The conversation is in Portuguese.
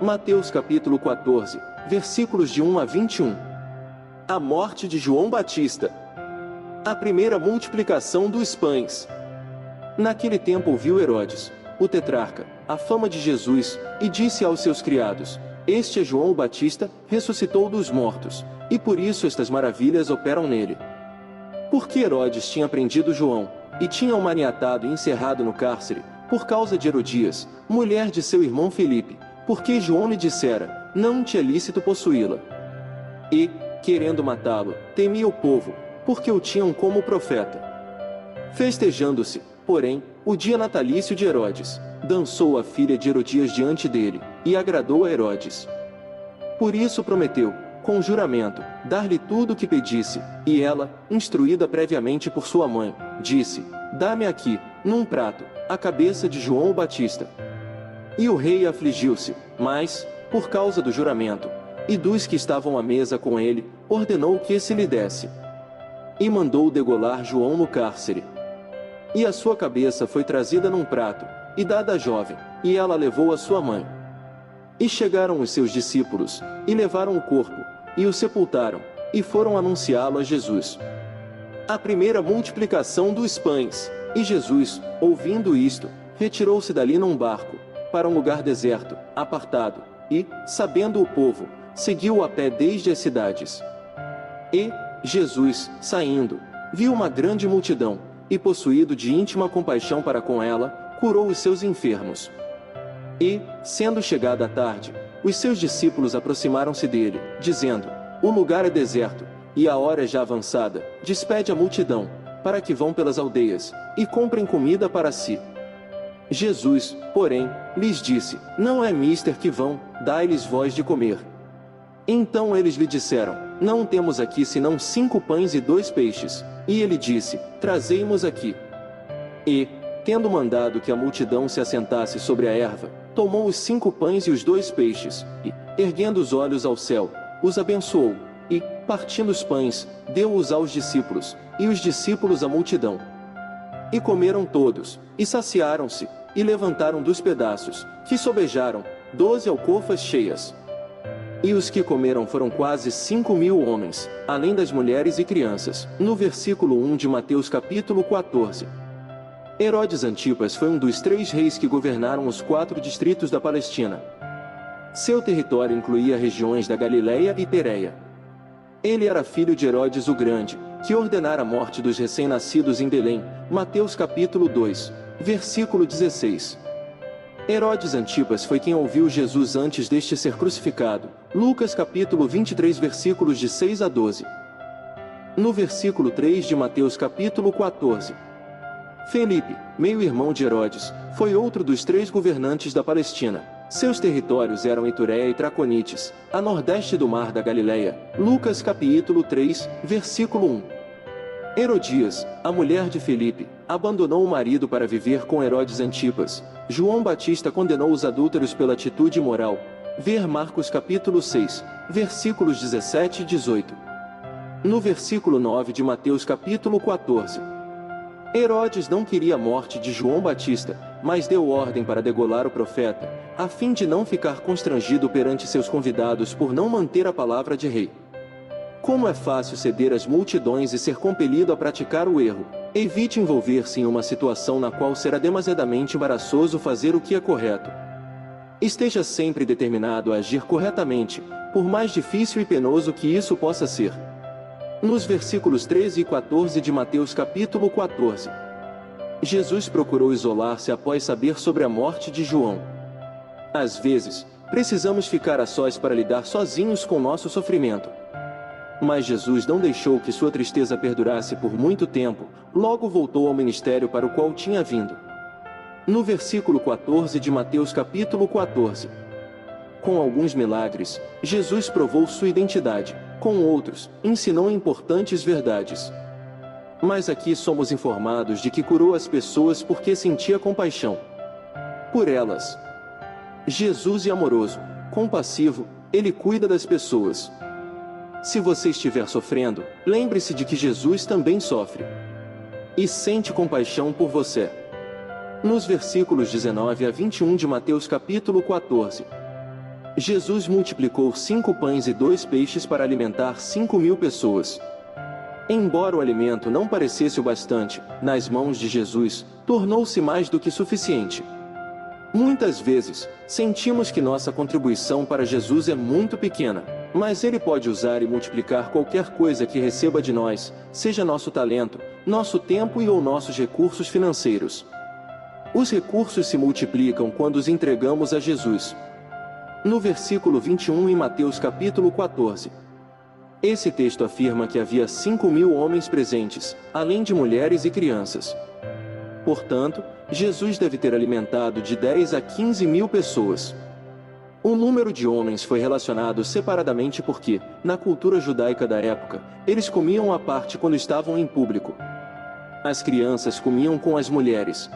Mateus capítulo 14, versículos de 1 a 21. A morte de João Batista. A primeira multiplicação dos pães. Naquele tempo ouviu Herodes, o tetrarca, a fama de Jesus, e disse aos seus criados: Este é João Batista, ressuscitou dos mortos, e por isso estas maravilhas operam nele. Porque Herodes tinha prendido João, e tinha-o maniatado e encerrado no cárcere, por causa de Herodias, mulher de seu irmão Filipe, porque João lhe dissera: Não te é lícito possuí-la. E, querendo matá-lo, temia o povo, porque o tinham como profeta. Festejando-se, porém, o dia natalício de Herodes, dançou a filha de Herodias diante dele, e agradou a Herodes. Por isso prometeu, com juramento, dar-lhe tudo o que pedisse, e ela, instruída previamente por sua mãe, disse: Dá-me aqui, num prato, a cabeça de João o Batista. E o rei afligiu-se, mas, por causa do juramento, e dos que estavam à mesa com ele, ordenou que se lhe desse. E mandou degolar João no cárcere. E a sua cabeça foi trazida num prato, e dada à jovem, e ela levou a sua mãe. E chegaram os seus discípulos, e levaram o corpo, e o sepultaram, e foram anunciá-lo a Jesus. A primeira multiplicação dos pães. E Jesus, ouvindo isto, retirou-se dali num barco, para um lugar deserto, apartado, e, sabendo o povo, seguiu a pé desde as cidades. E, Jesus, saindo, viu uma grande multidão, e possuído de íntima compaixão para com ela, curou os seus enfermos. E, sendo chegada a tarde, os seus discípulos aproximaram-se dele, dizendo: O lugar é deserto, e a hora é já avançada, despede a multidão, para que vão pelas aldeias, e comprem comida para si. Jesus, porém, lhes disse: Não é mister que vão, dai-lhes vós de comer. Então eles lhe disseram: Não temos aqui senão 5 pães e 2 peixes. E ele disse: Trazei-mos aqui. E, tendo mandado que a multidão se assentasse sobre a erva, tomou os 5 pães e os 2 peixes, e, erguendo os olhos ao céu, os abençoou, e, partindo os pães, deu-os aos discípulos, e os discípulos à multidão. E comeram todos, e saciaram-se, e levantaram dos pedaços, que sobejaram, 12 alcofas cheias. E os que comeram foram quase 5.000 homens, além das mulheres e crianças. No versículo 1 de Mateus capítulo 14. Herodes Antipas foi um dos 3 reis que governaram os 4 distritos da Palestina. Seu território incluía regiões da Galileia e Pérea. Ele era filho de Herodes o Grande, que ordenara a morte dos recém-nascidos em Belém. Mateus capítulo 2, versículo 16. Herodes Antipas foi quem ouviu Jesus antes deste ser crucificado. Lucas capítulo 23 versículos de 6 a 12. No versículo 3 de Mateus capítulo 14. Felipe, meio-irmão de Herodes, foi outro dos 3 governantes da Palestina. Seus territórios eram Itureia e Traconites, a nordeste do mar da Galileia. Lucas capítulo 3, versículo 1. Herodias, a mulher de Felipe, abandonou o marido para viver com Herodes Antipas. João Batista condenou os adúlteros pela atitude imoral. Ver Marcos capítulo 6, versículos 17 e 18. No versículo 9 de Mateus capítulo 14. Herodes não queria a morte de João Batista, mas deu ordem para degolar o profeta, a fim de não ficar constrangido perante seus convidados por não manter a palavra de rei. Como é fácil ceder às multidões e ser compelido a praticar o erro. Evite envolver-se em uma situação na qual será demasiadamente embaraçoso fazer o que é correto. Esteja sempre determinado a agir corretamente, por mais difícil e penoso que isso possa ser. Nos versículos 13 e 14 de Mateus capítulo 14. Jesus procurou isolar-se após saber sobre a morte de João. Às vezes, precisamos ficar a sós para lidar sozinhos com nosso sofrimento. Mas Jesus não deixou que sua tristeza perdurasse por muito tempo, logo voltou ao ministério para o qual tinha vindo. No versículo 14 de Mateus capítulo 14. Com alguns milagres, Jesus provou sua identidade. Com outros, ensinou importantes verdades. Mas aqui somos informados de que curou as pessoas porque sentia compaixão por elas. Jesus é amoroso, compassivo, ele cuida das pessoas. Se você estiver sofrendo, lembre-se de que Jesus também sofre e sente compaixão por você. Nos versículos 19 a 21 de Mateus capítulo 14. Jesus multiplicou 5 pães e 2 peixes para alimentar 5.000 pessoas. Embora o alimento não parecesse o bastante, nas mãos de Jesus, tornou-se mais do que suficiente. Muitas vezes, sentimos que nossa contribuição para Jesus é muito pequena, mas Ele pode usar e multiplicar qualquer coisa que receba de nós, seja nosso talento, nosso tempo ou nossos recursos financeiros. Os recursos se multiplicam quando os entregamos a Jesus. No versículo 21 em Mateus capítulo 14. Esse texto afirma que havia 5.000 homens presentes, além de mulheres e crianças. Portanto, Jesus deve ter alimentado de 10 a 15.000 pessoas. O número de homens foi relacionado separadamente porque, na cultura judaica da época, eles comiam à parte quando estavam em público. As crianças comiam com as mulheres,